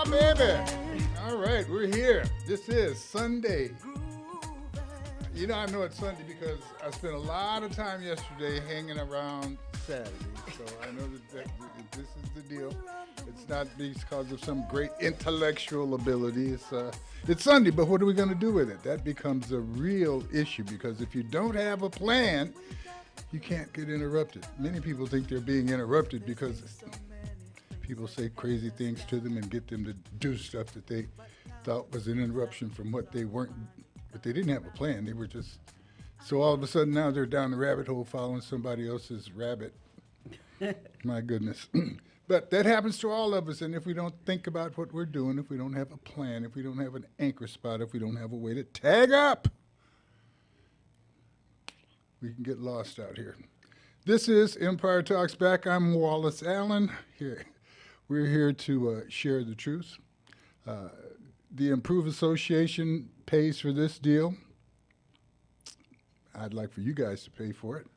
baby. All right, we're here. This is Sunday. You know, I know it's Sunday because I spent a lot of time yesterday hanging around Saturday. So I know that this is the deal. It's not because of some great intellectual ability. It's Sunday, but what are we going to do with it? That becomes a real issue because if you don't have a plan, you can't get interrupted. Many people think they're being interrupted because people say crazy things to them and get them to do stuff that they thought was an interruption from what they weren't, but they didn't have a plan. They were just, so all of a sudden now they're down the rabbit hole following somebody else's rabbit. My goodness. But that happens to all of us, and if we don't think about what we're doing, if we don't have a plan, if we don't have an anchor spot, if we don't have a way to tag up, we can get lost out here. This is Empire Talks Back. I'm Wallace Allen. We're here to share the truth. The Improve Association pays for this deal. I'd like for you guys to pay for it,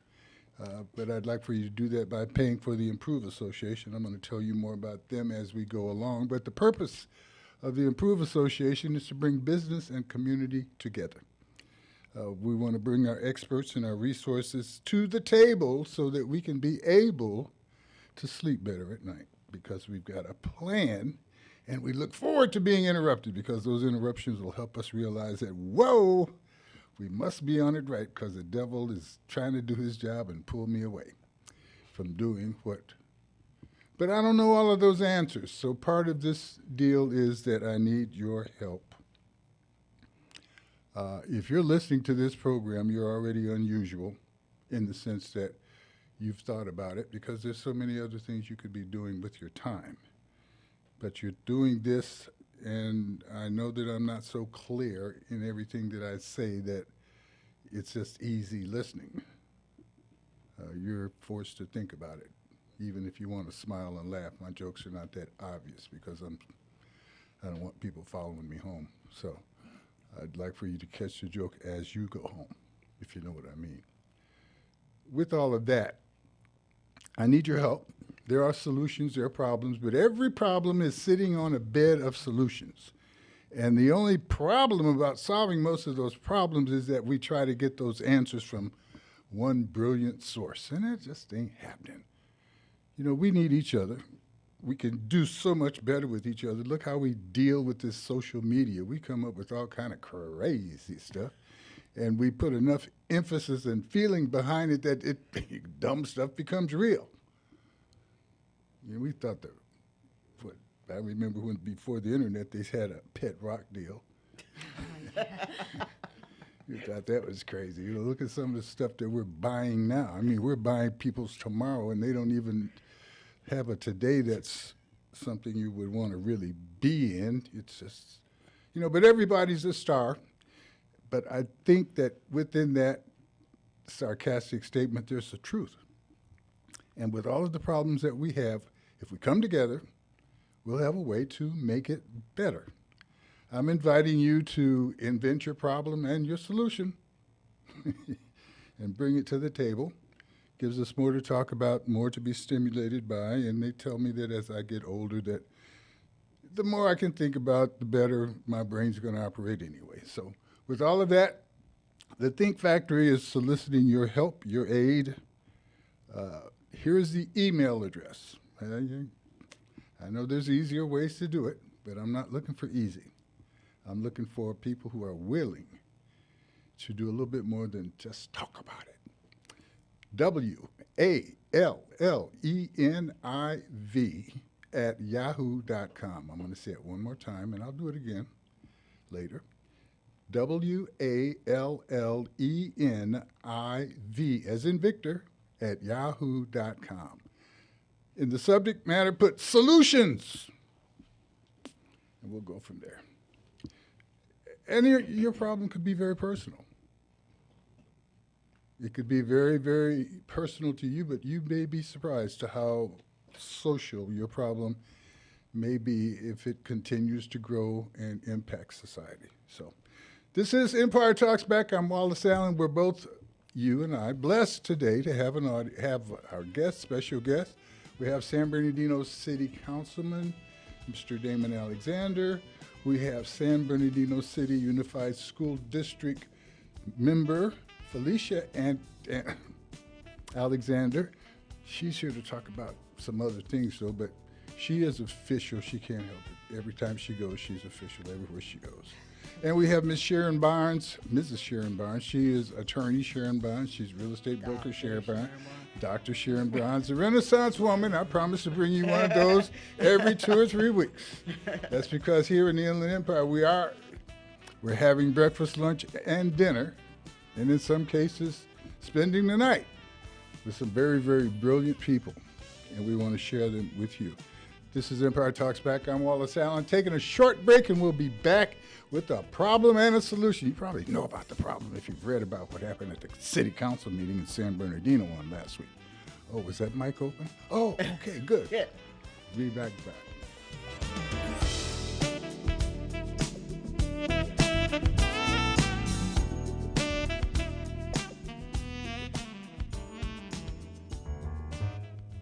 but I'd like for you to do that by paying for the Improve Association. I'm going to tell you more about them as we go along, but the purpose of the Improve Association is to bring business and community together. We want to bring our experts and our resources to the table so that we can be able to sleep better at night because we've got a plan and we look forward to being interrupted because those interruptions will help us realize that, whoa, we must be on it right because the devil is trying to do his job and pull me away from doing what. But I don't know all of those answers. So part of this deal is that I need your help. If you're listening to this program, you're already unusual in the sense that you've thought about it because there's so many other things you could be doing with your time. But you're doing this, and I know that I'm not so clear in everything that I say that it's just easy listening. You're forced to think about it, even if you want to smile and laugh. My jokes are not that obvious because I don't want people following me home. So I'd like for you to catch the joke as you go home, if you know what I mean. With all of that, I need your help. There are solutions, there are problems, but every problem is sitting on a bed of solutions. And the only problem about solving most of those problems is that we try to get those answers from one brilliant source, and it just ain't happening. You know, we need each other. We can do so much better with each other. Look how we deal with this social media. We come up with all kind of crazy stuff, and we put enough emphasis and feeling behind it that dumb stuff becomes real. You know, we thought that, I remember when before the internet they had a pet rock deal. You thought that was crazy. You know, look at some of the stuff that we're buying now. I mean, we're buying people's tomorrow, and they don't even have a today that's something you would want to really be in. It's just, you know, but everybody's a star. But I think that within that sarcastic statement, there's the truth. And with all of the problems that we have, if we come together, we'll have a way to make it better. I'm inviting you to invent your problem and your solution and bring it to the table. Gives us more to talk about, more to be stimulated by, and they tell me that as I get older that the more I can think about, the better my brain's going to operate anyway. So with all of that, the Think Factory is soliciting your help, your aid. Here's the email address. I know there's easier ways to do it, but I'm not looking for easy. I'm looking for people who are willing to do a little bit more than just talk about it. WALLENIV@yahoo.com. I'm going to say it one more time, and I'll do it again later. WALLENIV, as in Victor, @yahoo.com. In the subject matter, put solutions, and we'll go from there. And your problem could be very personal. It could be very, very personal to you, but you may be surprised to how social your problem may be if it continues to grow and impact society. So this is Empire Talks Back. I'm Wallace Allen. We're both, you and I, blessed today to have our guest, special guest. We have San Bernardino City Councilman Mr. Damon Alexander. We have San Bernardino City Unified School District member Felicia Alexander. She's here to talk about some other things, though, but she is official. She can't help it. Every time she goes, she's official everywhere she goes. And we have Ms. Sharon Barnes, Mrs. Sharon Barnes. She is attorney Sharon Barnes. She's real estate broker Sharon Barnes. Dr. Sharon Barnes, the Renaissance woman. I promise to bring you one of those every 2 or 3 weeks. That's because here in the Inland Empire, we're having breakfast, lunch, and dinner, and in some cases, spending the night with some very, very brilliant people, and we want to share them with you. This is Empire Talks Back. I'm Wallace Allen, taking a short break, and we'll be back with a problem and a solution. You probably know about the problem if you've read about what happened at the city council meeting in San Bernardino on last week. Oh, was that mic open? Oh, okay, good. Yeah. Be back.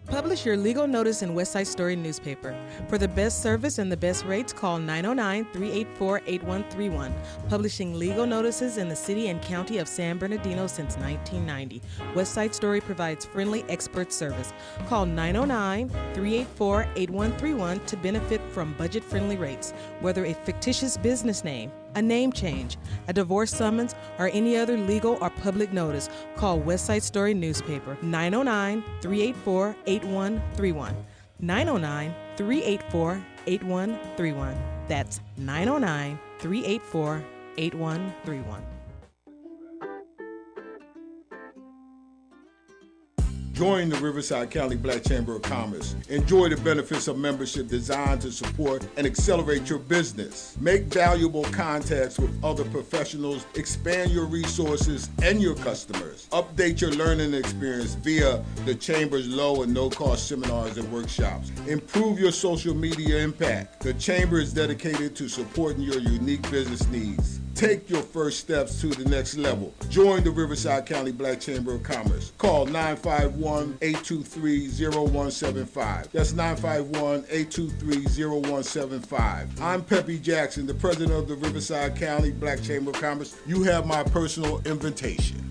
Publish your legal notice in West Side Story newspaper. For the best service and the best rates, call 909-384-8131. Publishing legal notices in the city and county of San Bernardino since 1990. West Side Story provides friendly expert service. Call 909-384-8131 to benefit from budget-friendly rates. Whether a fictitious business name, a name change, a divorce summons, or any other legal or public notice, call West Side Story newspaper 909-384-8131. 909-384-8131. That's 909-384-8131. Join the Riverside County Black Chamber of Commerce. Enjoy the benefits of membership designed to support and accelerate your business. Make valuable contacts with other professionals, expand your resources and your customers. Update your learning experience via the Chamber's low and no-cost seminars and workshops. Improve your social media impact. The Chamber is dedicated to supporting your unique business needs. Take your first steps to the next level. Join the Riverside County Black Chamber of Commerce. Call 951-823-0175. That's 951-823-0175. I'm Peppy Jackson, the president of the Riverside County Black Chamber of Commerce. You have my personal invitation.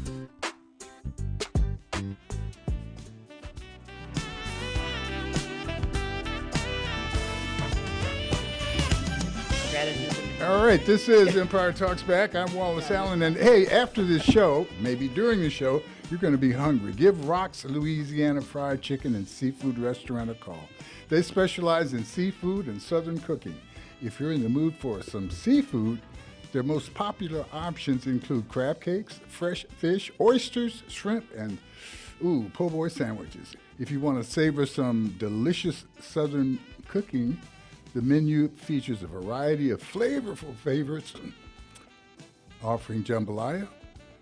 All right, this is Empire Talks Back. I'm Wallace Allen, and hey, after this show, maybe during the show, you're going to be hungry. Give Rock's Louisiana Fried Chicken and Seafood Restaurant a call. They specialize in seafood and southern cooking. If you're in the mood for some seafood, their most popular options include crab cakes, fresh fish, oysters, shrimp, and po' boy sandwiches. If you want to savor some delicious southern cooking, the menu features a variety of flavorful favorites, offering jambalaya,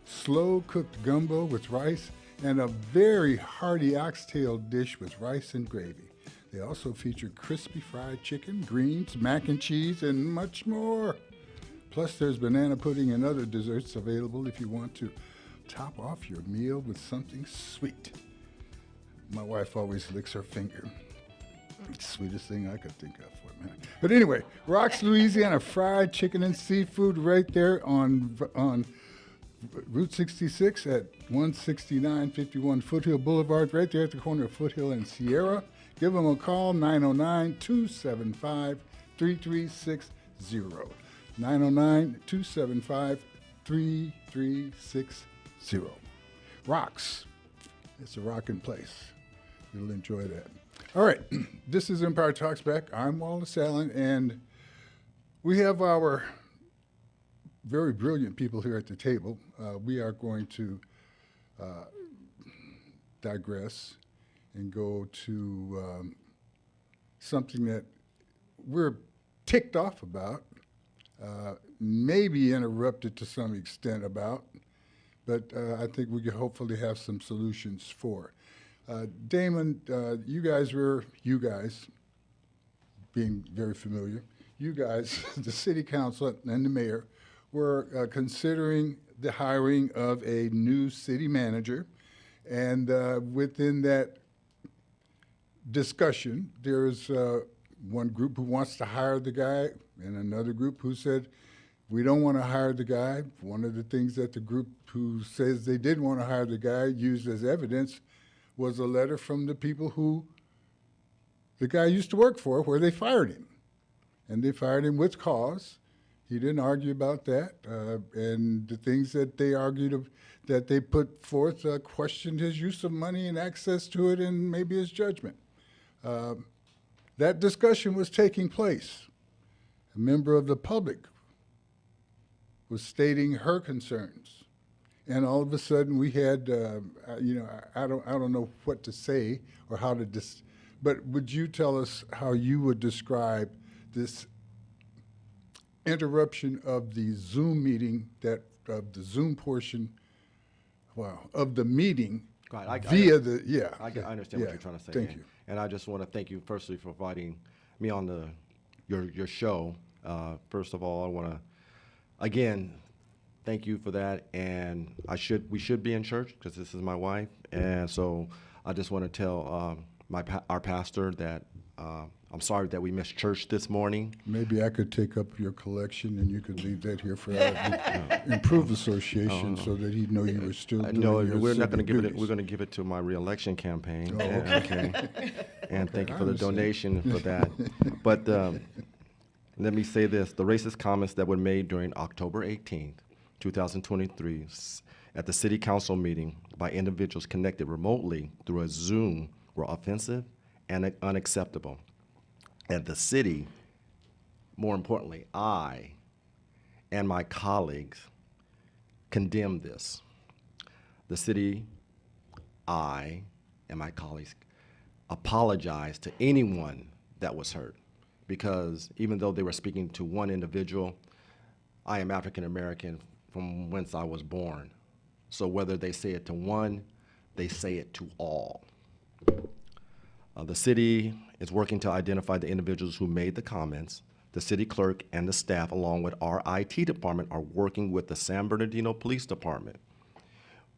slow-cooked gumbo with rice, and a very hearty oxtail dish with rice and gravy. They also feature crispy fried chicken, greens, mac and cheese, and much more. Plus, there's banana pudding and other desserts available if you want to top off your meal with something sweet. My wife always licks her finger. It's the sweetest thing I could think of for a minute. But anyway, Rock's Louisiana Fried Chicken and Seafood right there on Route 66 at 16951 Foothill Boulevard, right there at the corner of Foothill and Sierra. Give them a call, 909-275-3360. 909-275-3360. Rocks. It's a rockin' place. You'll enjoy that. All right, this is Empire Talks Back. I'm Wallace Allen, and we have our very brilliant people here at the table. We are going to digress and go to something that we're ticked off about, maybe interrupted to some extent about, but I think we can hopefully have some solutions for. Damon, you guys, being very familiar, you guys, the city council and the mayor, were considering the hiring of a new city manager. And within that discussion, there's one group who wants to hire the guy and another group who said, we don't want to hire the guy. One of the things that the group who says they didn't want to hire the guy used as evidence was a letter from the people who the guy used to work for, where they fired him. And they fired him with cause. He didn't argue about that. And the things that they argued, that they put forth, questioned his use of money and access to it and maybe his judgment. That discussion was taking place. A member of the public was stating her concerns. And all of a sudden we had, I don't know what to say or how to, but would you tell us how you would describe this interruption of the Zoom meeting, of the Zoom portion, of the meeting I understand what you're trying to say. Thank you. And I just want to thank you firstly for inviting me on your show. First of all, I want to again thank you for that. And we should be in church because this is my wife, and so I just want to tell our pastor that I'm sorry that we missed church this morning. Maybe I could take up your collection and you could leave that here for our Improve Association so that he'd know you were still doing No, your we're not going to civic give it. duties. We're going to give it to my reelection campaign. Oh, Okay. And thank you for the donation for that. But let me say this: the racist comments that were made during October 18th, 2023, at the City Council meeting by individuals connected remotely through a Zoom were offensive and unacceptable. And the city, more importantly, I and my colleagues condemn this. The city, I, and my colleagues apologize to anyone that was hurt, because even though they were speaking to one individual, I am African American from whence I was born. So whether they say it to one, they say it to all. The city is working to identify the individuals who made the comments. The city clerk and the staff, along with our IT department, are working with the San Bernardino Police Department.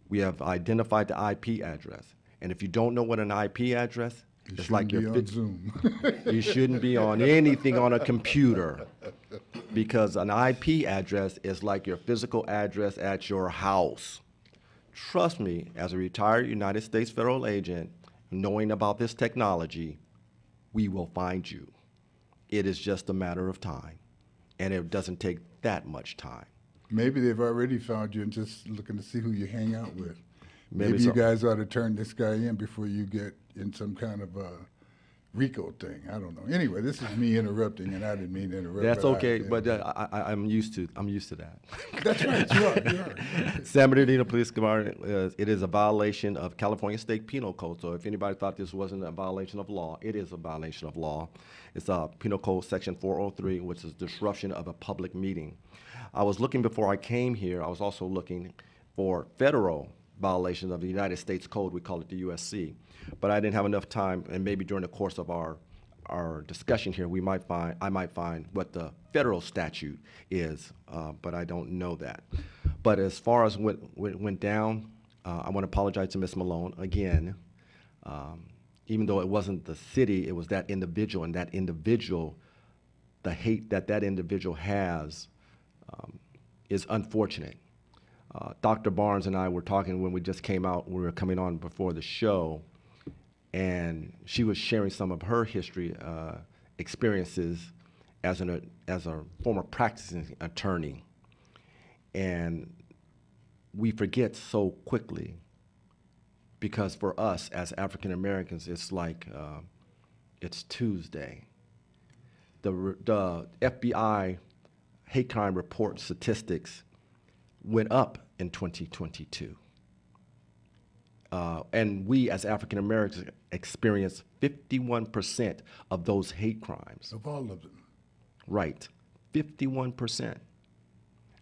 We have identified the IP address. And if you don't know what an IP address, it's like your Zoom. you shouldn't be on anything on a computer, because an IP address is like your physical address at your house. Trust me, as a retired United States federal agent, knowing about this technology, we will find you. It is just a matter of time, and it doesn't take that much time. Maybe they've already found you and just looking to see who you hang out with. Maybe so. you guys ought to turn this guy in before you get in some kind of RICO thing. I don't know. Anyway, this is me interrupting, and I didn't mean to interrupt. That's okay, but I'm used to that. That's right. You are. San Bernardino Police Department, it is a violation of California State Penal Code. So if anybody thought this wasn't a violation of law, it is a violation of law. It's Penal Code Section 403, which is disruption of a public meeting. I was looking before I came here. I was also looking for federal violations of the United States Code. We call it the USC. But I didn't have enough time, and maybe during the course of our discussion here, I might find what the federal statute is, but I don't know that. But as far as what went down, I want to apologize to Ms. Malone again. Even though it wasn't the city, it was that individual, and that individual, the hate that individual has is unfortunate. Dr. Barnes and I were talking when we just came out, we were coming on before the show, and she was sharing some of her history, experiences as a former practicing attorney. And we forget so quickly, because for us as African Americans, it's like it's Tuesday. The FBI hate crime report statistics went up in 2022. And we as African Americans experienced 51% of those hate crimes. Of all of them. Right, 51%.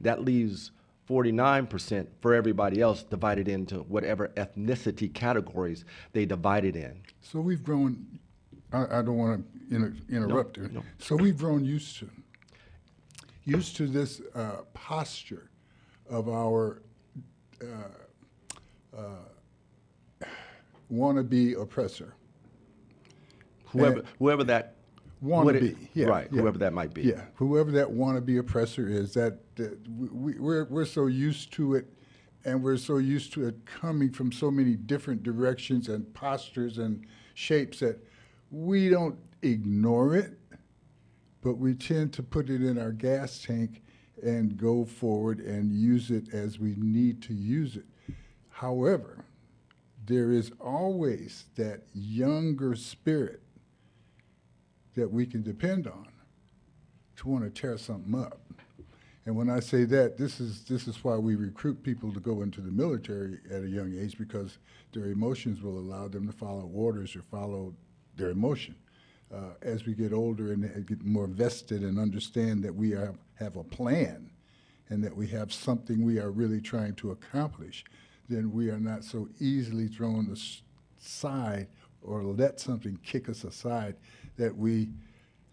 That leaves 49% for everybody else, divided into whatever ethnicity categories they divided in. So we've grown, I don't want to interrupt you. No. So we've grown used to this posture of our wannabe oppressor. Whoever that Wannabe, yeah, right, yeah. whoever that might be. Yeah, whoever that wannabe oppressor is, we're so used to it, and we're so used to it coming from so many different directions and postures and shapes that we don't ignore it, but we tend to put it in our gas tank and go forward and use it as we need to use it. However, there is always that younger spirit that we can depend on to want to tear something up. And when I say that, this is why we recruit people to go into the military at a young age, because their emotions will allow them to follow orders or follow their emotion. As we get older and get more vested and understand that we have a plan and that we have something we are really trying to accomplish, then we are not so easily thrown aside or let something kick us aside that we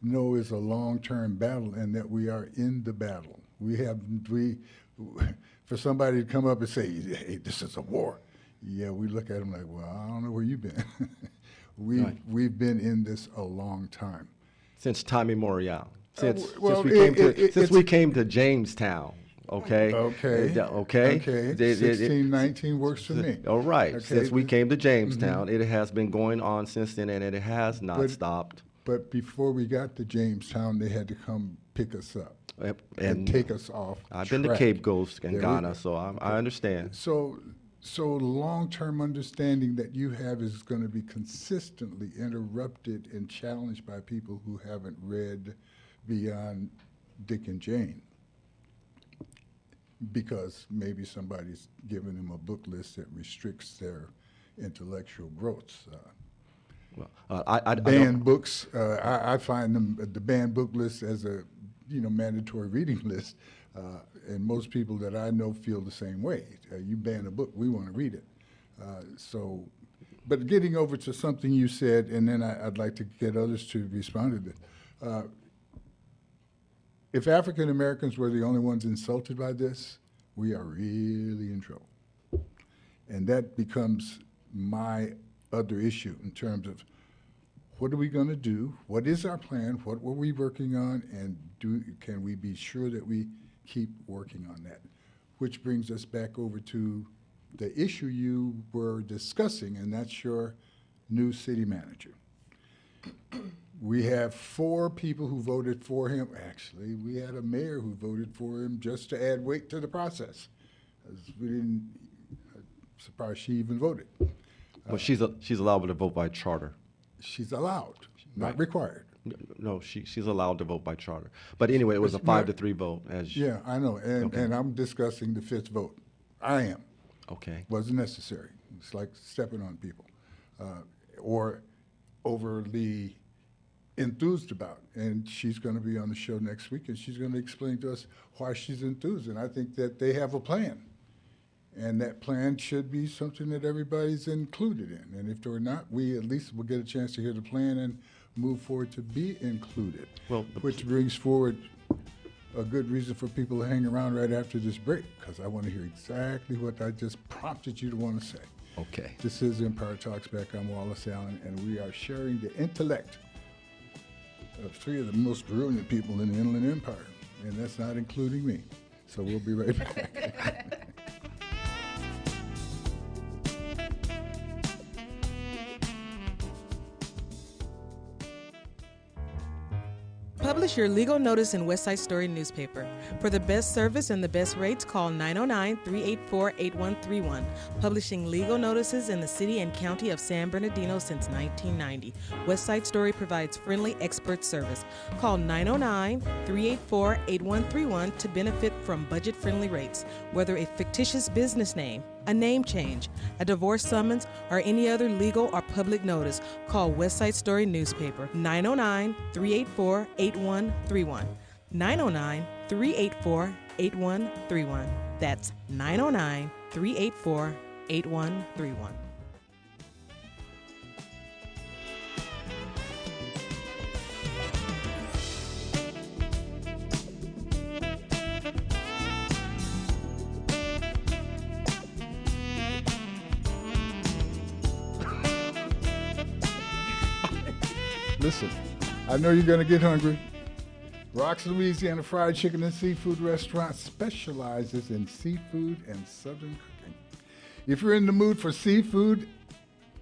know is a long-term battle and that we are in the battle. For somebody to come up and say, hey, this is a war, yeah, we look at them like, well, I don't know where you've been. We've been in this a long time. Since time immemorial. Since we came to Jamestown. Okay. Okay. Okay. 1619 works for me. All right. Okay. Since we came to Jamestown, it has been going on since then, and it has not stopped. But before we got to Jamestown, they had to come pick us up and take us off. I've been to Cape Coast and Ghana, so I understand. So long-term understanding that you have is going to be consistently interrupted and challenged by people who haven't read beyond Dick and Jane, because maybe somebody's given them a book list that restricts their intellectual growth. Banned books, I find the banned book list as a mandatory reading list, and most people that I know feel the same way. You ban a book, we want to read it. But getting over to something you said, and then I'd like to get others to respond to this. If African Americans were the only ones insulted by this, we are really in trouble. And that becomes my other issue in terms of what are we going to do? What is our plan? What were we working on? And can we be sure that we keep working on that? Which brings us back over to the issue you were discussing, and that's your new city manager. We have 4 people who voted for him. Actually, we had a mayor who voted for him just to add weight to the process. I'm surprised she even voted. Well, she's allowed to vote by charter. She's allowed, not required. No, she's allowed to vote by charter. But anyway, it was a 5-3 vote. Yeah, I know, and I'm discussing the 5th vote. I am. Okay. Wasn't necessary. It's like stepping on people, or overly enthused about. And she's going to be on the show next week, and she's going to explain to us why she's enthused. And I think that they have a plan. And that plan should be something that everybody's included in. And if they're not, we at least will get a chance to hear the plan and move forward to be included. Well, which brings forward a good reason for people to hang around right after this break, because I want to hear exactly what I just prompted you to want to say. Okay. This is Empire Talks Back. I'm Wallace Allen, and we are sharing the intellect of 3 of the most brilliant people in the Inland Empire, and that's not including me. So we'll be right back. Publish your legal notice in West Side Story newspaper. For the best service and the best rates, call 909-384-8131. Publishing legal notices in the city and county of San Bernardino since 1990. West Side Story provides friendly expert service. Call 909-384-8131 to benefit from budget-friendly rates. Whether a fictitious business name, a name change, a divorce summons, or any other legal or public notice, call West Side Story newspaper 909-384-8131. 909-384-8131. That's 909-384-8131. Listen, I know you're going to get hungry. Rock's Louisiana Fried Chicken and Seafood Restaurant specializes in seafood and southern cooking. If you're in the mood for seafood,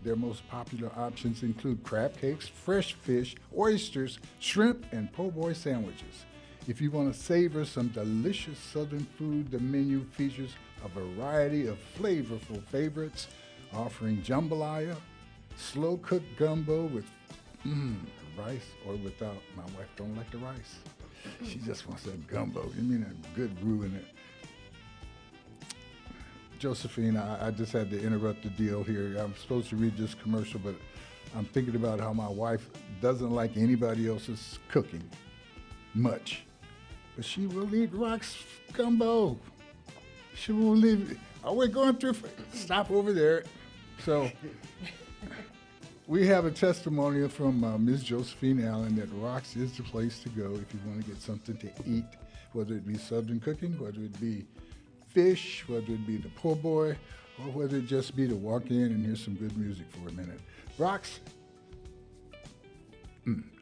their most popular options include crab cakes, fresh fish, oysters, shrimp, and po' boy sandwiches. If you want to savor some delicious southern food, the menu features a variety of flavorful favorites, offering jambalaya, slow-cooked gumbo with rice or without. My wife don't like the rice. She just wants that gumbo. You mean a good roux in it. Josephine, I just had to interrupt the deal here. I'm supposed to read this commercial, but I'm thinking about how my wife doesn't like anybody else's cooking much. But she will eat Rock's gumbo. She will leave. Oh, we're going through. Stop over there. So we have a testimonial from Ms. Josephine Allen that Rock's is the place to go if you want to get something to eat, whether it be southern cooking, whether it be fish, whether it be the po' boy, or whether it just be to walk in and hear some good music for a minute. Rock's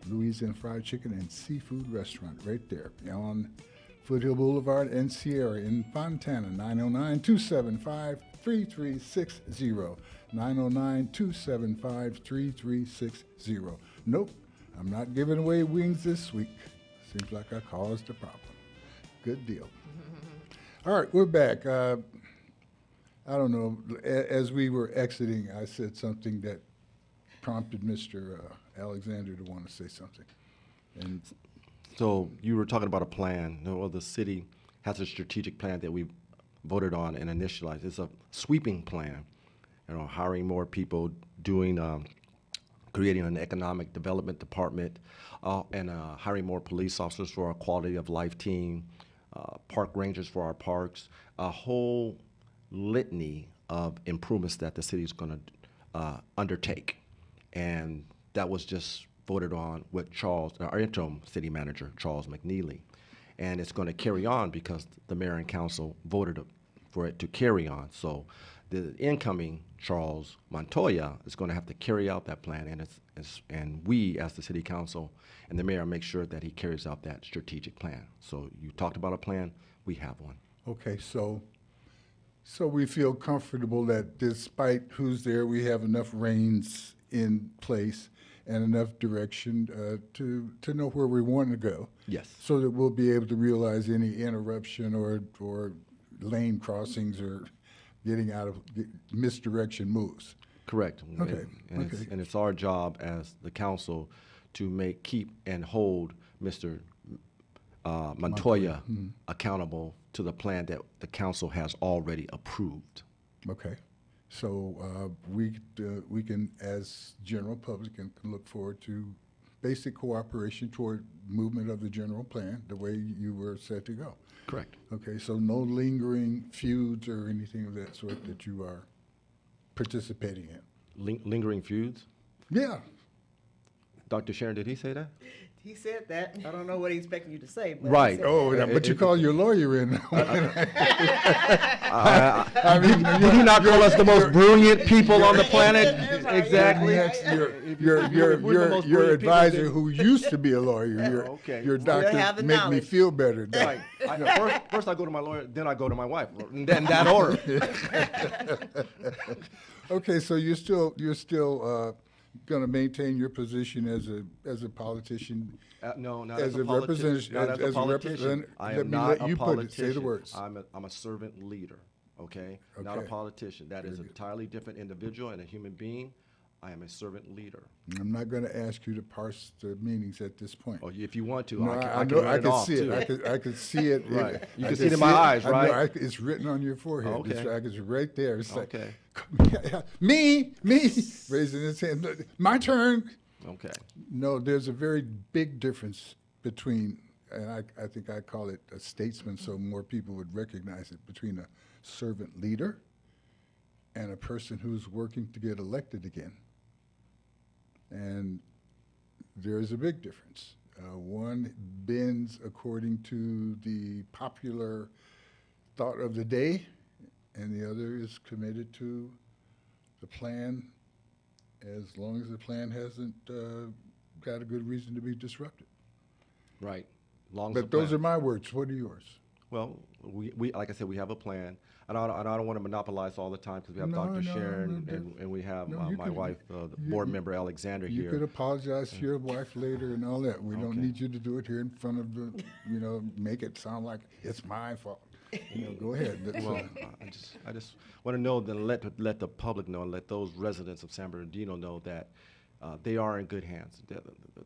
Louisiana Fried Chicken and Seafood Restaurant right there on Foothill Boulevard and Sierra in Fontana, 909-275-3360. 909-275-3360. Nope, I'm not giving away wings this week. Seems like I caused a problem. Good deal. All right, we're back. I don't know, as we were exiting, I said something that prompted Mr. Alexander to want to say something. And So you were talking about a plan. Well, the city has a strategic plan that we voted on and initialized. It's a sweeping plan, hiring more people, creating an economic development department, and hiring more police officers for our quality of life team, park rangers for our parks, a whole litany of improvements that the city is going to undertake. And that was just voted on with our interim city manager, Charles McNeely. And it's going to carry on because the mayor and council voted for it to carry on. So the incoming Charles Montoya is going to have to carry out that plan, and we, as the city council and the mayor, make sure that he carries out that strategic plan. So you talked about a plan, we have one. okay, so we feel comfortable that despite who's there, we have enough reins in place and enough direction to know where we want to go. Yes. So that we'll be able to realize any interruption or lane crossings or getting out of misdirection moves. Correct. Okay, And okay. it's our job as the council to keep and hold Mr. Montoya accountable to the plan that the council has already approved. Okay. So we can, as general public, can look forward to basic cooperation toward movement of the general plan, the way you were set to go. Correct. Okay, so no lingering feuds or anything of that sort that you are participating in? Lingering feuds? Yeah. Dr. Sharon, did he say that? He said that. I don't know what he's expecting you to say. But Right. he said Oh, that. but you call your lawyer in. Did he not call us the most brilliant people on the planet? Exactly. Yes, We're the most your brilliant people advisor that- who used to be a lawyer. Okay. Your Still have doctor the make me knowledge. feel better. Right. First I go to my lawyer, then I go to my wife. In that order. Okay, so you're still going to maintain your position as a politician. No, not As as a a politician. representative- Not as as a a politician. representative, I let am me not let a you put it. Say the politician. words. I'm a servant leader, okay? Not a Okay. politician. That is Very an good. entirely different individual and a human being. I am a servant leader. I'm not going to ask you to parse the meanings at this point. Or if you want to, No, I can I run know. it I can off see too. it. I could see it. Right. You I can see it in my eyes, I know, right? it's written on your forehead. Okay. It's right there. It's like, Okay. me, raising his hand. My turn. Okay. No, there's a very big difference between, and I think I call it a statesman so more people would recognize it, between a servant leader and a person who's working to get elected again. And there's a big difference. One bends according to the popular thought of the day, and the other is committed to the plan as long as the plan hasn't got a good reason to be disrupted. Right. Long as But the those plan. are my words. What are yours? Well, we like I said, we have a plan. And I don't want to monopolize all the time because we have No, Dr. no, Sharon no, and we have no, you my could- wife, the you- board you- member Alexander You here. could apologize to your wife later and all that. We don't Okay. need you to do it here in front of the, make it sound like it's my fault. Go ahead. That's, Well, I just want to know, then let the public know, and let those residents of San Bernardino know that they are in good hands. The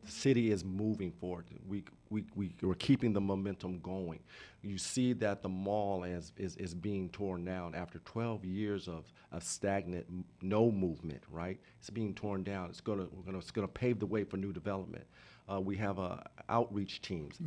city is moving forward. We're keeping the momentum going. You see that the mall is being torn down after 12 years of stagnant, no movement. Right? It's being torn down. It's gonna pave the way for new development. We have outreach teams.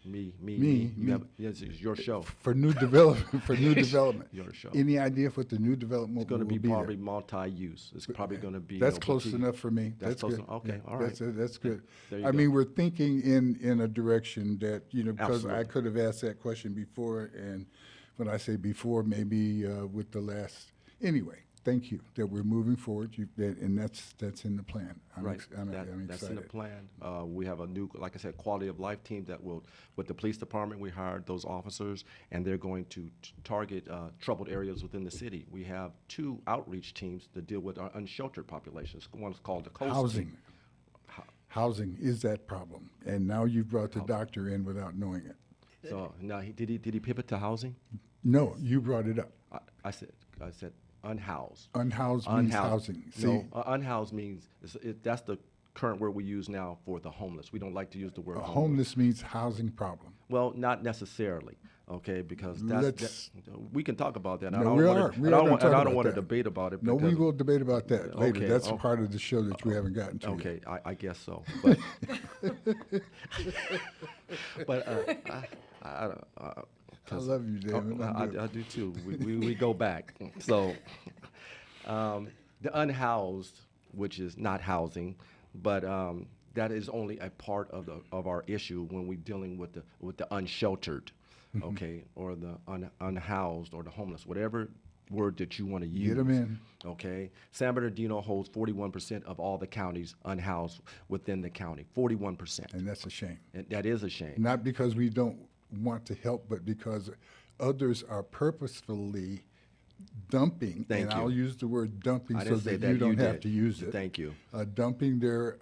Me. Me. Yes, it's your show. for new development. For new development. Your show. Any idea what the new development It's going to will be be probably there? multi-use. It's probably going to be. That's you know, close boutique. enough for me. That's close good. enough. Okay, Yeah, all right. That's good. There you I go. mean, we're thinking in a direction that, because I Absolutely. could have asked that question before, and when I say before, maybe with the last. Anyway, thank you that we're moving forward. And that's in the plan. I'm Right. I'm That's in the excited. plan. We have a new, like I said, quality of life team that will, with the police department, we hired those officers, and they're going to target troubled areas within the city. We have 2 outreach teams to deal with our unsheltered populations. One's called the Coast Housing. Team. Housing is that problem, and now you've brought the doctor in without knowing it. So now, did he pivot to housing? No, you brought it up. I said unhoused. Unhoused means housing. See, No, unhoused means that's the current word we use now for the homeless. We don't like to use the word homeless means housing problem. Well, not necessarily, okay, because Let's- we can talk about that. No, we are I gonna don't talk want about to that. debate about it. No, we because- will debate about that later. Okay, That's a oh. part of the show that we haven't gotten to yet. Okay, I guess so. But, but I love you, David. I do too. We go back. So the unhoused, which is not housing, but that is only a part of our issue when we're dealing with the unsheltered, okay, or the unhoused or the homeless, whatever word that you want to use. Get 'em in. Okay, San Bernardino holds 41% of all the counties unhoused within the county. 41%, And that's a shame. and that is a shame. Not because we don't want to help, but because others are purposefully dumping, Thank and you. I'll use the word dumping I so didn't say that that, you don't you have did. to use it. Thank you. Dumping their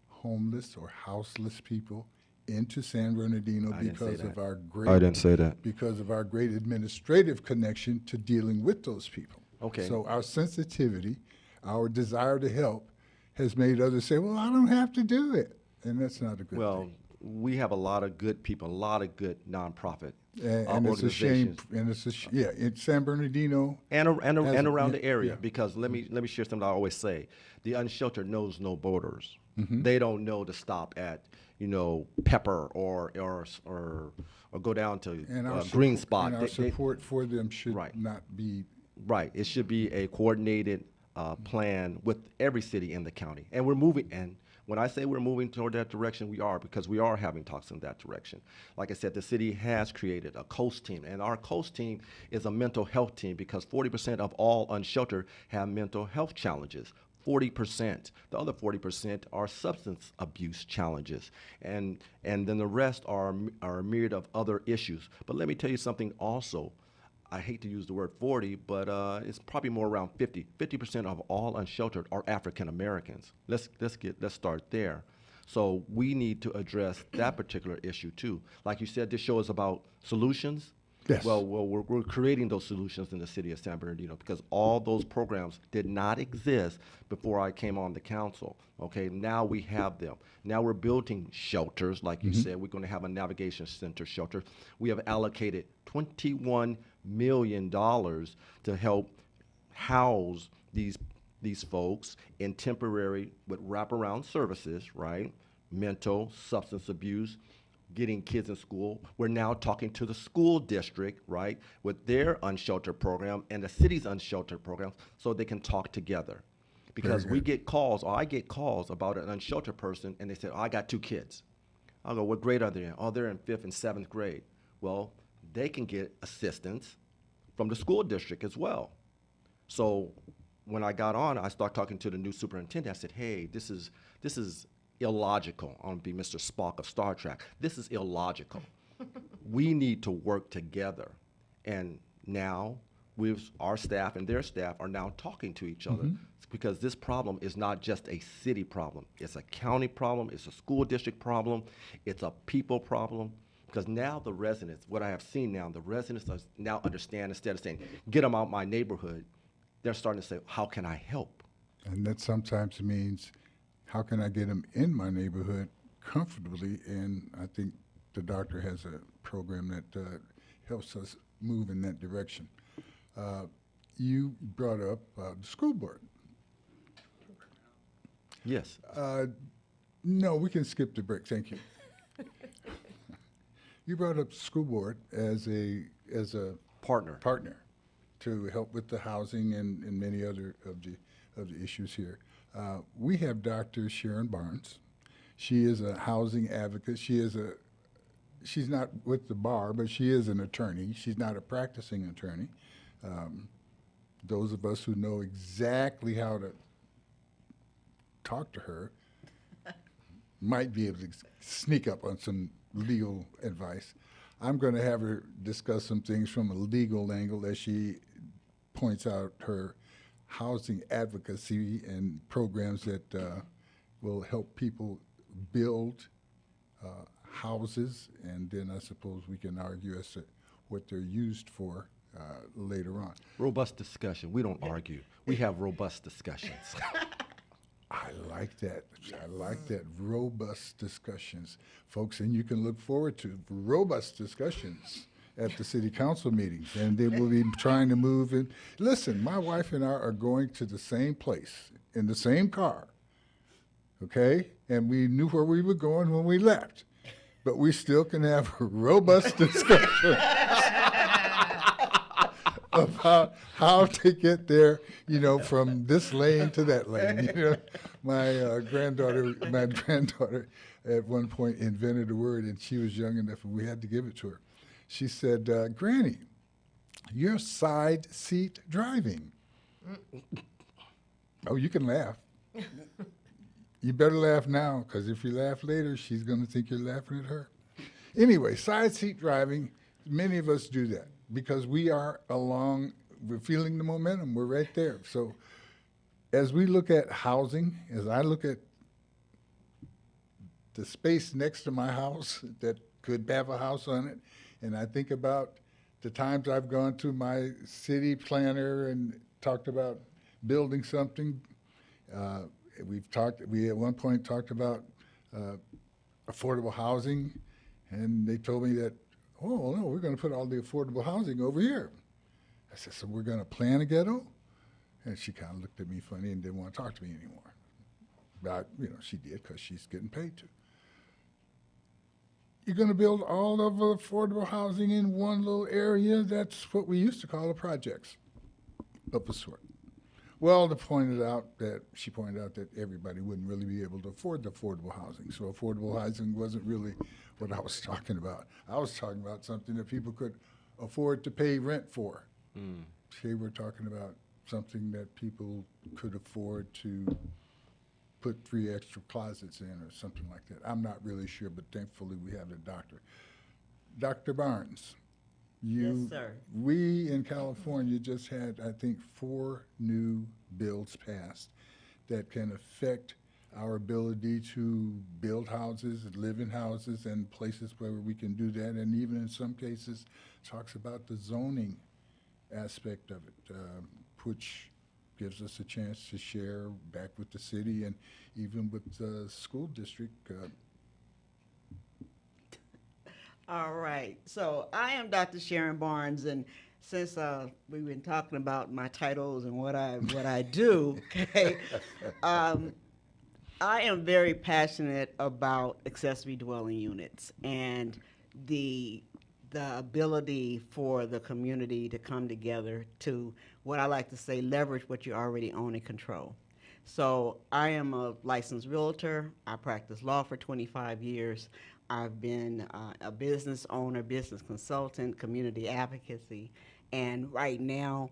homeless or houseless people into San Bernardino I didn't say because of that. our great I didn't say that. because of our great administrative connection to dealing with those people. Okay. So our sensitivity, our desire to help, has made others say, "Well, I don't have to do it," and that's not a good Well, thing. we have a lot of good people, a lot of good nonprofit And it's a shame. organizations. And it's in San Bernardino. And Has- around yeah, the area, yeah. because let me share something I always say: the unsheltered knows no borders. Mm-hmm. They don't know to stop at Pepper or go down to And our Green support- Spot. And our support for them should Right. not be. Right. It should be a coordinated plan with every city in the county. And we're moving. And when I say we're moving toward that direction, we are, because we are having talks in that direction. Like I said, the city has created a coast team. And our coast team is a mental health team because 40% of all unsheltered have mental health challenges. 40%. The other 40% are substance abuse challenges. And then the rest are a myriad of other issues. But let me tell you something also. I hate to use the word 40, but it's probably more around 50. 50% of all unsheltered are African Americans. Let's start there. So we need to address that particular issue too. Like you said, this show is about solutions. Yes. Well, we're creating those solutions in the city of San Bernardino because all those programs did not exist before I came on the council. Okay, now we have them. Now we're building shelters, like you said. We're going to have a navigation center shelter. We have allocated $21 million to help house these folks in temporary with wraparound services, right? Mental, substance abuse, getting kids in school. We're now talking to the school district, right, with their unsheltered program and the city's unsheltered program so they can talk together. Because we get calls, or I get calls about an unsheltered person, and they say, "Oh, I got 2 kids." I'll go, "What grade are they in?" "Oh, they're in 5th and 7th grade." Well, they can get assistance from the school district as well. So when I got on, I started talking to the new superintendent. I said, hey, this is illogical. I'm going to be Mr. Spock of Star Trek. This is illogical. We need to work together. And now our staff and their staff are now talking to each other because this problem is not just a city problem. It's a county problem. It's a school district problem. It's a people problem. Because now the residents, what I have seen now, the residents are now understand, instead of saying, get them out my neighborhood, they're starting to say, how can I help? And that sometimes means, how can I get them in my neighborhood comfortably? And I think the doctor has a program that helps us move in that direction. You brought up the school board. Yes. No, we can skip the break. Thank you. You brought up the school board as a Partner. to help with the housing and many other of the issues here. We have Dr. Sharon Barnes. She is a housing advocate. She's not with the bar, but she is an attorney. She's not a practicing attorney. Those of us who know exactly how to talk to her might be able to sneak up on some legal advice. I'm going to have her discuss some things from a legal angle as she points out her housing advocacy and programs that will help people build houses, and then I suppose we can argue as to what they're used for later on. Robust discussion. We don't argue. We have robust discussions. I like that. I like that. Robust discussions, folks, and you can look forward to robust discussions at the city council meetings, and they will be trying to move in. Listen, my wife and I are going to the same place in the same car, okay? And we knew where we were going when we left, but we still can have a robust discussion about how to get there, from this lane to that lane. My granddaughter at one point invented a word, and she was young enough, and we had to give it to her. She said, Granny, you're side seat driving. Oh, you can laugh. You better laugh now, because if you laugh later, she's going to think you're laughing at her. Anyway, side seat driving, many of us do that because we're feeling the momentum, we're right there. So as we look at housing, as I look at the space next to my house that could have a house on it, and I think about the times I've gone to my city planner and talked about building something. We at one point talked about affordable housing, and they told me that, oh, no, we're going to put all the affordable housing over here. I said, so we're going to plan a ghetto? And she kind of looked at me funny and didn't want to talk to me anymore. But, she did because she's getting paid to. You're going to build all of affordable housing in one little area? That's what we used to call the projects of a sort. Well, she pointed out that everybody wouldn't really be able to afford the affordable housing. So affordable housing wasn't really what I was talking about. I was talking about something that people could afford to pay rent for. They were talking about something that people could afford to put 3 extra closets in or something like that. I'm not really sure, but thankfully we have the doctor. Dr. Barnes. Yes, sir. We in California just had, I think, 4 new bills passed that can affect our ability to build houses, live in houses, and places where we can do that, and even in some cases talks about the zoning aspect of it, which gives us a chance to share back with the city and even with the school district. All right. So I am Dr. Sharon Barnes, and since we've been talking about my titles and what I do, okay, I am very passionate about accessory dwelling units and the ability for the community to come together to, what I like to say, leverage what you already own and control. So I am a licensed realtor. I practiced law for 25 years. I've been a business owner, business consultant, community advocacy, and right now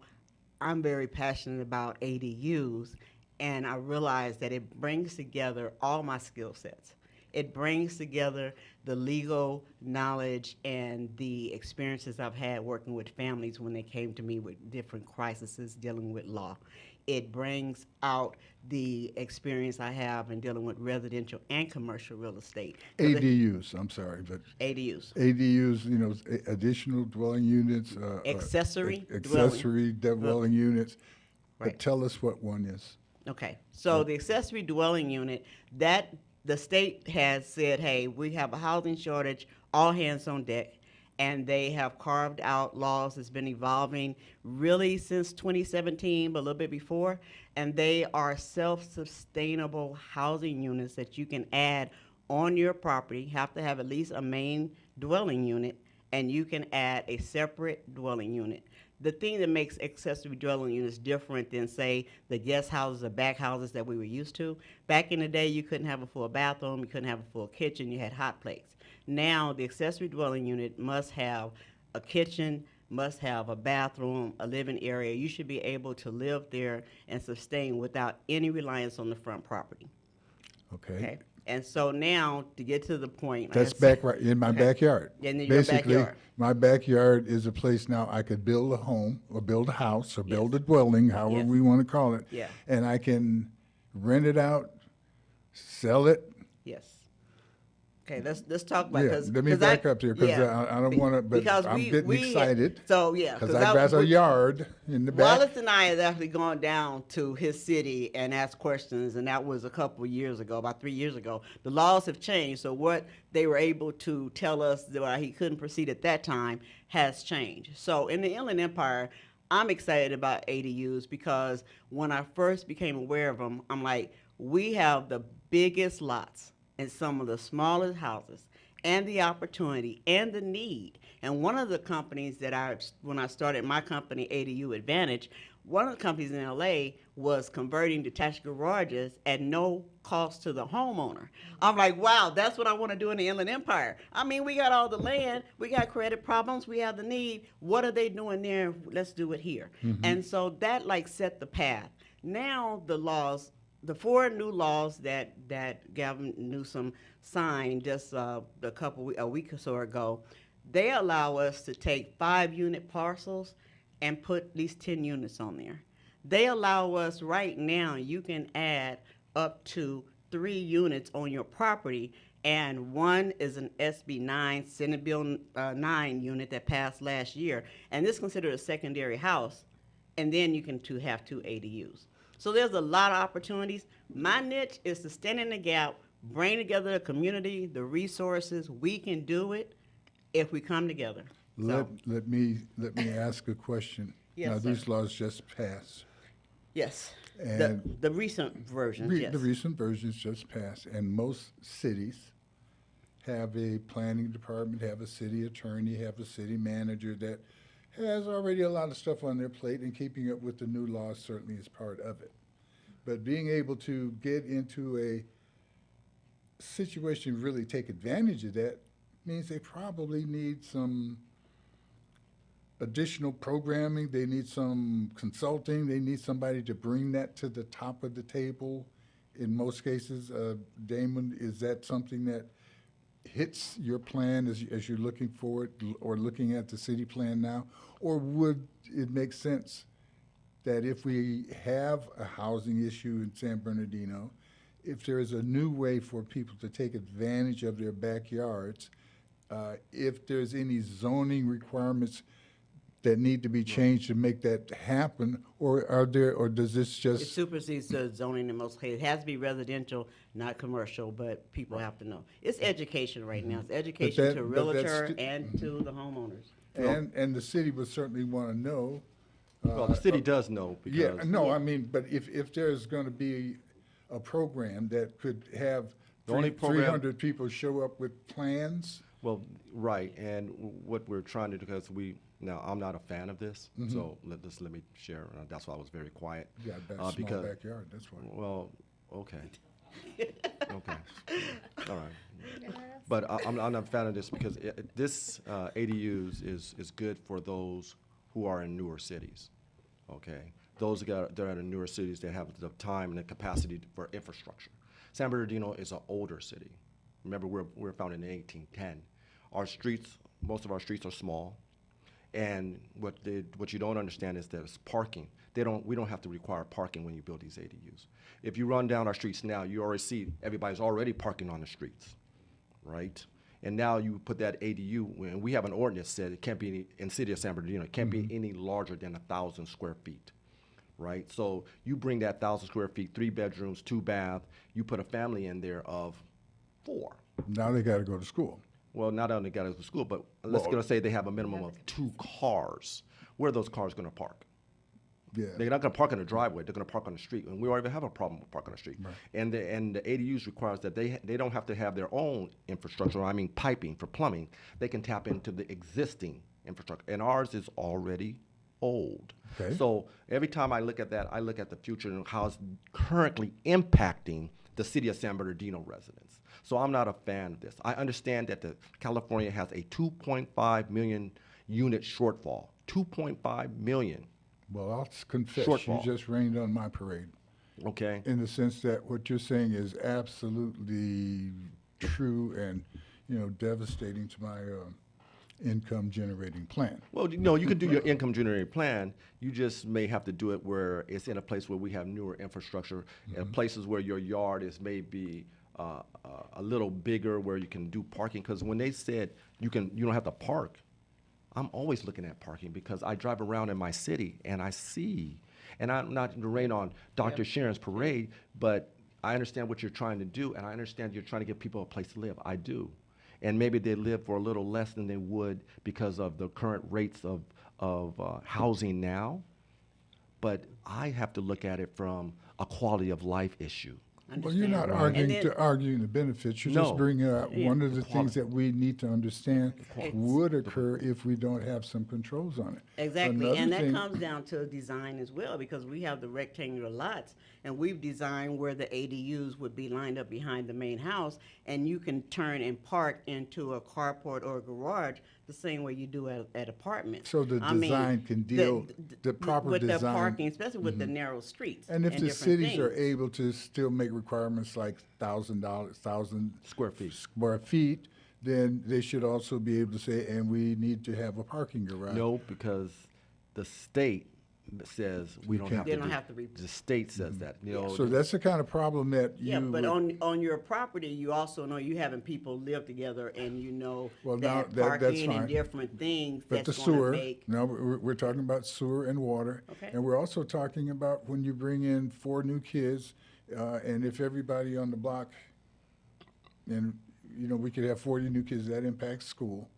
I'm very passionate about ADUs, and I realize that it brings together all my skill sets. It brings together the legal knowledge and the experiences I've had working with families when they came to me with different crises dealing with law. It brings out the experience I have in dealing with residential and commercial real estate. 'Cause ADUs, I'm sorry, but ADUs. ADUs, you know, additional dwelling units. Accessory accessory dwelling units. Right. But tell us what one is. Okay, so the accessory dwelling unit, that the state has said, hey, we have a housing shortage, all hands on deck, and they have carved out laws that's been evolving really since 2017, but a little bit before, and they are self-sustainable housing units that you can add on your property, have to have at least a main dwelling unit, and you can add a separate dwelling unit. The thing that makes accessory dwelling units different than, say, the guest houses or back houses that we were used to, back in the day, you couldn't have a full bathroom, you couldn't have a full kitchen, you had hot plates. Now, the accessory dwelling unit must have a kitchen, must have a bathroom, a living area. You should be able to live there and sustain without any reliance on the front property. Okay. And so now, to get to the point. That's back right in my backyard. In your Basically, backyard. my backyard is a place now I could build a home or build a house or build a dwelling, however Yes. we want to call it. Yeah. And I can rent it out, sell it. Yes. Okay, let's talk about Yeah, let me back up here because I don't want to, but because I'm getting excited. So yeah, Because I've got a yard in the back. Wallace and I have actually gone down to his city and asked questions, and that was a couple of years ago, about 3 years ago. The laws have changed, so what they were able to tell us that why he couldn't proceed at that time has changed. So in the Inland Empire, I'm excited about ADUs because when I first became aware of them, I'm like, we have the biggest lots and some of the smallest houses and the opportunity and the need. And one of the companies that when I started my company, ADU Advantage, one of the companies in LA was converting detached garages at no cost to the homeowner. I'm like, wow, that's what I want to do in the Inland Empire. I mean, we got all the land, we got credit problems, we have the need. What are they doing there? Let's do it here. And so that like set the path. Now the laws, the 4 new laws that Gavin Newsom signed just a week or so ago, they allow us to take 5-unit parcels and put at least 10 units on there. They allow us right now, you can add up to 3 units on your property, and one is an SB 9, Senate Bill 9 unit that passed last year, and this is considered a secondary house, and then you can have 2 ADUs. So there's a lot of opportunities. My niche is to stand in the gap, bring together the community, the resources. We can do it if we come together. Let me ask a question. Yes, now, sir. these laws just passed. Yes, And the recent version, yes. The recent versions just passed, and most cities have a planning department, have a city attorney, have a city manager that has already a lot of stuff on their plate, and keeping up with the new laws certainly is part of it. But being able to get into a situation, really take advantage of that, means they probably need some additional programming, they need some consulting, they need somebody to bring that to the top of the table. In most cases, Damon, is that something that hits your plan as you're looking forward or looking at the city plan now? Or would it make sense that if we have a housing issue in San Bernardino, if there is a new way for people to take advantage of their backyards, if there's any zoning requirements that need to be changed to make that happen, or does this It just? supersedes the zoning in most cases. It has to be residential, not commercial, but people have to know. It's education right now. It's education that- to but that's realtor sti- and to the homeowners. And the city would certainly want to know. Well, the city does know because. Yeah, no, I mean, but if there's going to be a program that could have The only program- 300 people show up with plans. Well, right, and what we're trying to do, because now, I'm not a fan of this, so let me share, that's why I was very quiet. You got a small backyard, that's why. Well, okay. Okay, all right. But I'm not a fan of this because this ADUs is good for those who are in newer cities, okay? Those that are in newer cities that have the time and the capacity for infrastructure. San Bernardino is an older city. Remember, we're founded in 1810. Our streets, most of our streets are small, and what you don't understand is that it's parking. We don't have to require parking when you build these ADUs. If you run down our streets now, you already see everybody's already parking on the streets, right? And now you put that ADU, and we have an ordinance said it can't be in the city of San Bernardino, it can't be any larger than 1,000 square feet, right? So you bring that 1,000 square feet, 3 bedrooms, 2 bath, you put a family in there of 4. Now they got to go to school. Well, not only got to go to school, but let's gonna say they have a minimum of 2 cars. Where are those cars gonna park? Yeah. They're not going to park in the driveway. They're going to park on the street, and we already have a problem with parking on the street. Right. And the ADUs requires that they don't have to have their own infrastructure. I mean, piping for plumbing. They can tap into the existing infrastructure, and ours is already old. Okay. So every time I look at that, I look at the future and how it's currently impacting the city of San Bernardino residents. So I'm not a fan of this. I understand that California has a 2.5 million unit shortfall. 2.5 million. Well, I'll confess, Shortfall. you just rained on my parade. Okay. In the sense that what you're saying is absolutely true and, devastating to my income generating plan. Well, you can do your income generating plan. You just may have to do it where it's in a place where we have newer infrastructure, and places where your yard is maybe a little bigger, where you can do parking. Because when they said you don't have to park, I'm always looking at parking because I drive around in my city and I see, and I'm not to rain on Dr. Sharon's parade, but I understand what you're trying to do, and I understand you're trying to give people a place to live. I do. And maybe they live for a little less than they would because of the current rates of housing now. But I have to look at it from a quality of life issue. Well, you're not arguing the benefits. You're just bringing up one of the things that we need to understand would occur if we don't have some controls on it. Exactly, Another and that thing- comes down to design as well, because we have the rectangular lots, and we've designed where the ADUs would be lined up behind the main house, and you can turn and park into a carport or a garage the same way you do at apartments. So the design can deal, the proper with design. the parking, especially with the narrow streets. And if the different cities are things. able to still make requirements like $1,000 Square feet. square feet, then they should also be able to say, and we need to have a parking garage. No, because the state says we don't have to. They don't have to The state says that. So that's the kind of problem that you Yeah, but would- on your property, you also know you having people live together, and you know Well, now that that's parking fine. and different things But the that's going to sewer, make. no, we're talking about sewer and water. Okay. And we're also talking about when you bring in 4 new kids, and if everybody on the block, and, we could have 40 new kids, that impacts school.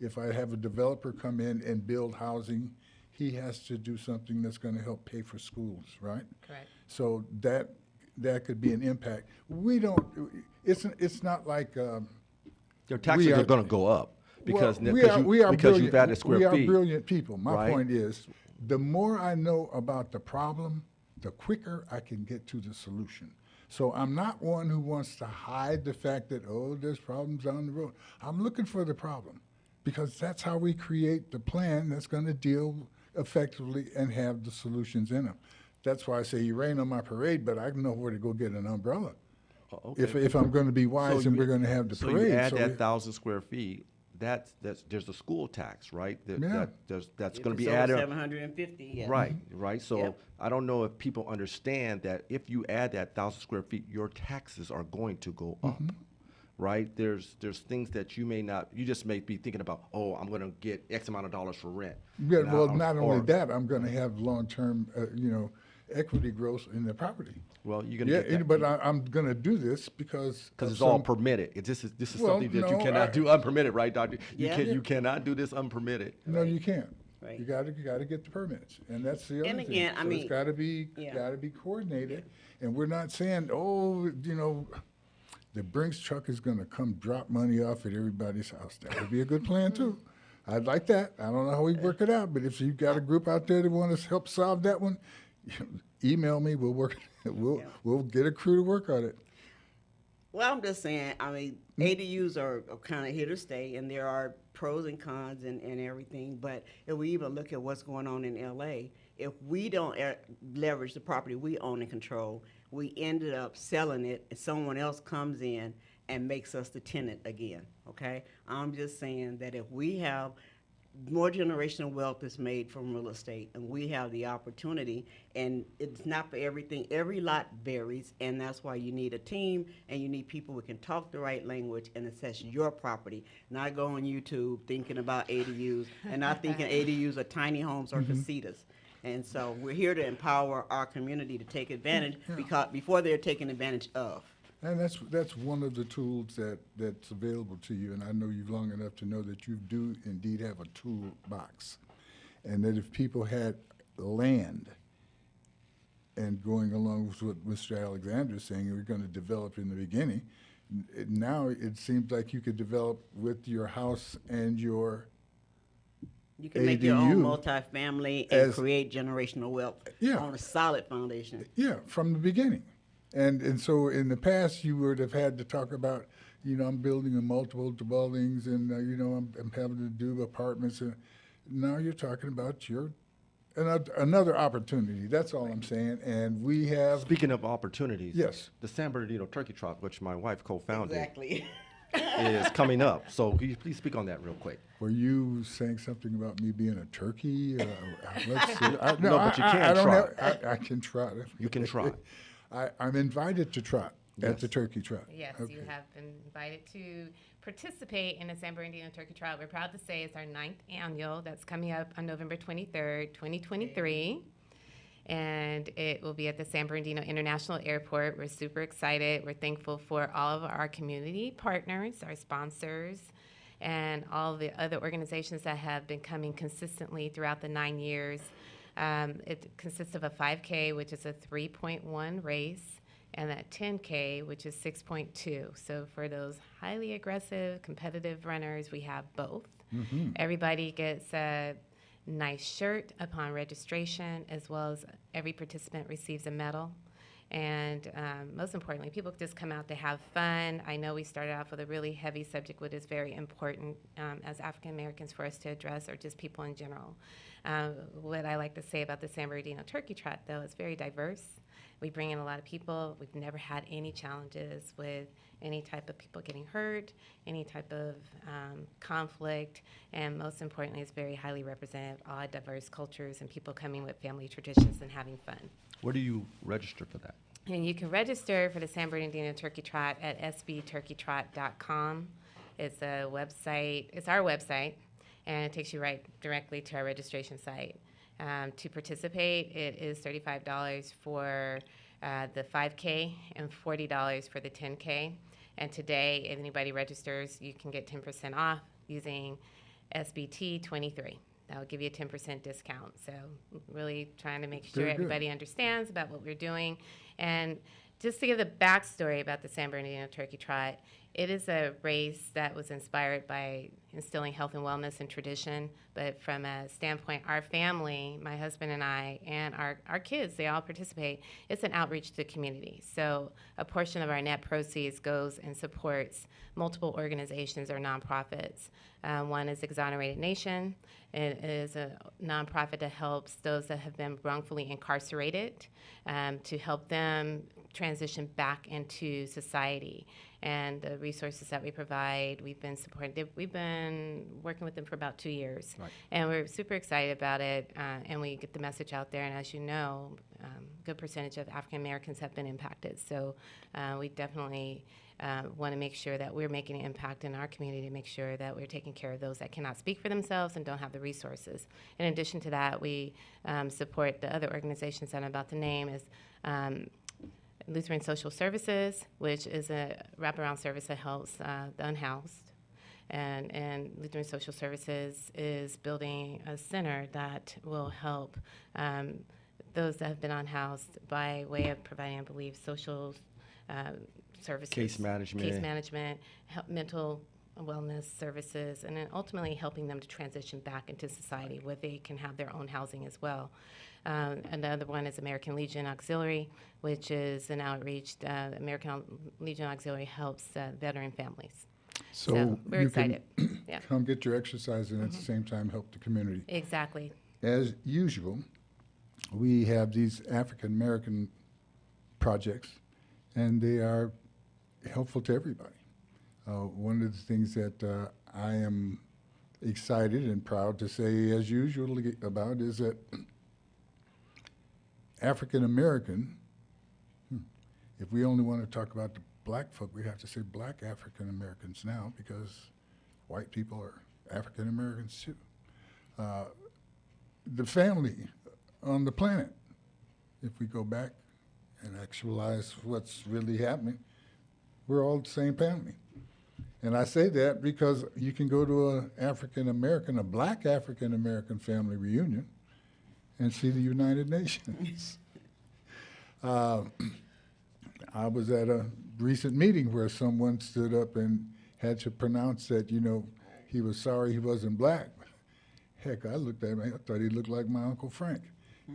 If I have a developer come in and build housing, he has to do something that's gonna help pay for schools, right? Correct. So that could be an impact. We don't, it's not like, Your taxes We are are- going to go up because well, because you've added square we feet. are brilliant people. My right? point is, the more I know about the problem, the quicker I can get to the solution. So I'm not one who wants to hide the fact that, there's problems down the road. I'm looking for the problem, because that's how we create the plan that's going to deal effectively and have the solutions in them. That's why I say you rain on my parade, but I know where to go get an umbrella. Okay. If I'm going to be wise and we're going to have the so parade. you add so that we- 1,000 square feet. There's a school tax, right? Yeah. That's If going to be it's over added. 750, yeah. Right. So Yep. I don't know if people understand that if you add that 1,000 square feet, your taxes are going to go up. Mm-hmm. Right? There's things that you just may be thinking about, I'm going to get X amount of dollars for rent. Yeah, Now, well, not only or- that, I'm going to have long-term, equity growth in the property. Well, you're going to Yeah, get that. but I'm going to do this because Because of it's all some- permitted. This is Well, something that you no, cannot do unpermitted, right, Doctor? Yeah. You cannot do this unpermitted. No, you can't. Right. You got to get the permits, and that's the other And thing. again, I So mean, it's got to be yeah. coordinated, and we're not saying, the Brinks truck is going to come drop money off at everybody's house. That would be a good plan too. I'd like that. I don't know how we work it out, but if you've got a group out there that want to help solve that one, email me. We'll work. We'll get a crew to work on it. Well, I'm just saying, ADUs are kind of here to stay, and there are pros and cons and everything. But if we even look at what's going on in LA, if we don't leverage the property we own and control, we ended up selling it and someone else comes in and makes us the tenant again, okay? I'm just saying that if we have more generational wealth is made from real estate, and we have the opportunity, and it's not for everything. Every lot varies, and that's why you need a team, and you need people who can talk the right language and assess your property, not go on YouTube thinking about ADUs, and not thinking ADUs are tiny homes or casitas. And so we're here to empower our community to take advantage because before they're taken advantage of. And that's one of the tools that's available to you, and I know you long enough to know that you do indeed have a toolbox, and that if people had land, and going along with what Mr. Alexander is saying, we're going to develop in the beginning, now it seems like you could develop with your house and your You can make your own ADU multifamily and create generational wealth Yeah. on a solid foundation. Yeah, from the beginning. And so in the past, you would have had to talk about, I'm building a multiple dwellings and, I'm having to do apartments. And now you're talking about another opportunity. That's all I'm saying. And we have. Speaking of opportunities. Yes. The San Bernardino Turkey Trot, which my wife co-founded, Exactly. is coming up. So could you please speak on that real quick? Were you saying something about me being a turkey? Let's see. No, but you can try. I can trot. You can try. I'm invited to trot at Yes. the turkey trot. Yes, Okay. you have been invited to participate in the San Bernardino Turkey Trot. We're proud to say it's our 9th annual. That's coming up on November 23rd, 2023. And it will be at the San Bernardino International Airport. We're super excited. We're thankful for all of our community partners, our sponsors, and all the other organizations that have been coming consistently throughout the 9 years. It consists of a 5K, which is a 3.1 race, and that 10K, which is 6.2. So for those highly aggressive, competitive runners, we have both. Everybody gets a nice shirt upon registration, as well as every participant receives a medal. And most importantly, people just come out to have fun. I know we started off with a really heavy subject, which is very important as African Americans for us to address, or just people in general. What I like to say about the San Bernardino Turkey Trot, though, is very diverse. We bring in a lot of people. We've never had any challenges with any type of people getting hurt, any type of conflict, and most importantly, it's very highly representative of all diverse cultures and people coming with family traditions and having fun. Where do you register for that? And you can register for the San Bernardino Turkey Trot at sbturkeytrot.com. It's a website. It's our website, and it takes you right directly to our registration site. To participate, it is $35 for the 5K and $40 for the 10K. And today, if anybody registers, you can get 10% off using SBT23. That will give you a 10% discount. So really trying to make sure Very good. everybody understands about what we're doing. And just to give the backstory about the San Bernardino Turkey Trot, it is a race that was inspired by instilling health and wellness and tradition. But from a standpoint, our family, my husband and I, and our kids, they all participate. It's an outreach to the community. So a portion of our net proceeds goes and supports multiple organizations or nonprofits. One is Exonerated Nation. It is a nonprofit that helps those that have been wrongfully incarcerated to help them transition back into society. And the resources that we provide, we've been working with them for about 2 years. Right. And we're super excited about it, and we get the message out there. And as you know, a good percentage of African Americans have been impacted. So we definitely want to make sure that we're making an impact in our community to make sure that we're taking care of those that cannot speak for themselves and don't have the resources. In addition to that, we support the other organizations that I'm about to name is Lutheran Social Services, which is a wraparound service that helps the unhoused. And Lutheran Social Services is building a center that will help those that have been unhoused by way of providing, I believe, social services. Case management. Mental wellness services, and then ultimately helping them to transition back into society where they can have their own housing as well. Another one is American Legion Auxiliary, which is an outreach. American Legion Auxiliary helps veteran families. So we're you excited. can Yeah. come get your exercise and at the same time help the community. Exactly. As usual, we have these African American projects, and they are helpful to everybody. One of the things that I am excited and proud to say, as usual, about is that African American, if we only want to talk about the black folk, we have to say black African Americans now, because white people are African Americans too. The family on the planet, if we go back and actualize what's really happening, we're all the same family. And I say that because you can go to a African American, a black African American family reunion and see the United Nations. I was at a recent meeting where someone stood up and had to pronounce that, you know, he was sorry he wasn't black. Heck, I looked at him, I thought he looked like my Uncle Frank.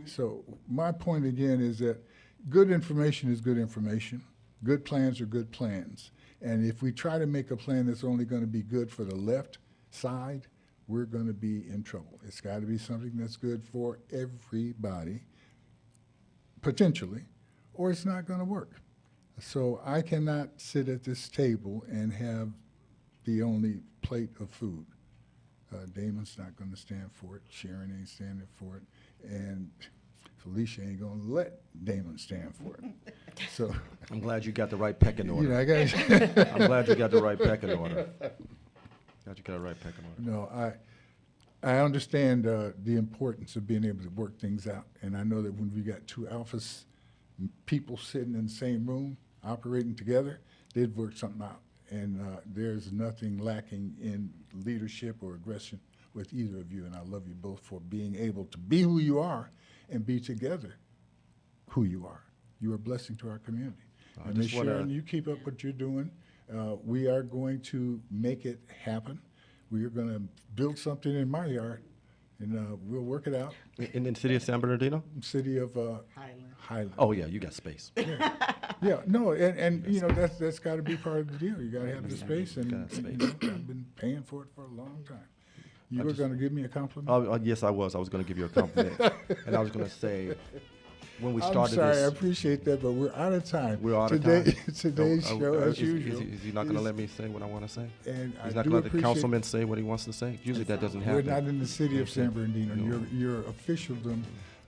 So my point again is that good information is good information. Good plans are good plans. And if we try to make a plan that's only going to be good for the left side, we're going to be in trouble. It's got to be something that's good for everybody, potentially, or it's not going to work. So I cannot sit at this table and have the only plate of food. Damon's not going to stand for it. Sharon ain't standing for it. And Felicia ain't going to let Damon stand for it. So I'm glad you got the right pecking order. you know, I got I'm glad you got the right pecking order. Glad you got the right pecking order. No, I understand the importance of being able to work things out. And I know that when we got two alphas, people sitting in the same room, operating together, they'd work something out. And there's nothing lacking in leadership or aggression with either of you. And I love you both for being able to be who you are and be together who you are. You are a blessing to our community. And Ms. Sharon, you keep up what you're doing. We are going to make it happen. We are going to build something in my yard, and we'll work it out. In the city of San Bernardino? City of Highland. Oh, yeah, you got space. Yeah, no, and you know, that's got to be part of the deal. You got to have the space, and Got space. you know, I've been paying for it for a long time. You were going to give me a compliment? Yes, I was. I was going to give you a compliment. And I was going to say, when we started I'm sorry, this. I appreciate that, but we're out of time. We're out of Today, time. Today's show, as usual. Is he not going to let me say what I want to say? And He's I not do going to let the appreciate- councilman say what he wants to say? Usually that doesn't happen. We're not in the city of San Bernardino. No. Your officialdom.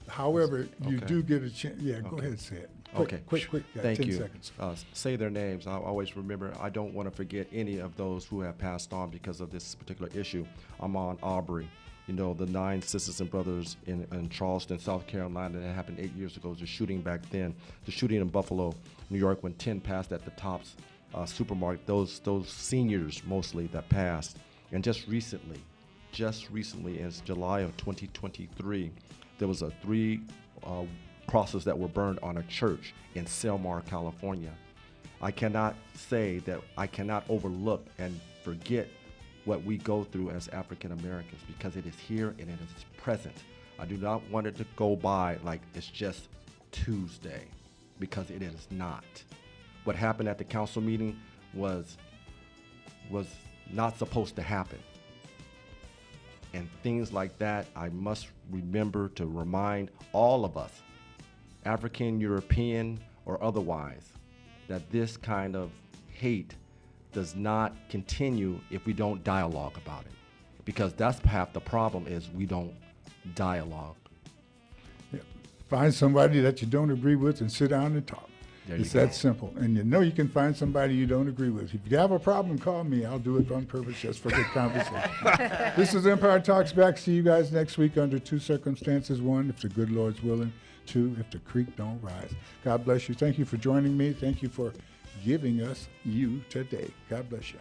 However, you Okay. do get a chance. Yeah, go Okay. ahead, say it. Okay. Quick. Yeah, Thank 10 you. seconds. Say their names. I always remember, I don't want to forget any of those who have passed on because of this particular issue. Ahmaud Arbery, you know, the 9 sisters and brothers in Charleston, South Carolina, that happened 8 years ago. The shooting back then, the shooting in Buffalo, New York, when 10 passed at the Tops supermarket, those seniors mostly that passed. And just recently, in July of 2023, there was 3 crosses that were burned on a church in Selmar, California. I cannot say that I cannot overlook and forget what we go through as African Americans, because it is here and it is present. I do not want it to go by like it's just Tuesday, because it is not. What happened at the council meeting was not supposed to happen. And things like that, I must remember to remind all of us, African, European, or otherwise, that this kind of hate does not continue if we don't dialogue about it. Because that's half the problem, is we don't dialogue. Yeah. Find somebody that you don't agree with and sit down and talk. There you It's go. that simple. And you know you can find somebody you don't agree with. If you have a problem, call me. I'll do it on purpose just for good conversation. This is Empire Talks back. See you guys next week under 2 circumstances. 1, if the good Lord's willing. 2, if the creek don't rise. God bless you. Thank you for joining me. Thank you for giving us you today. God bless you.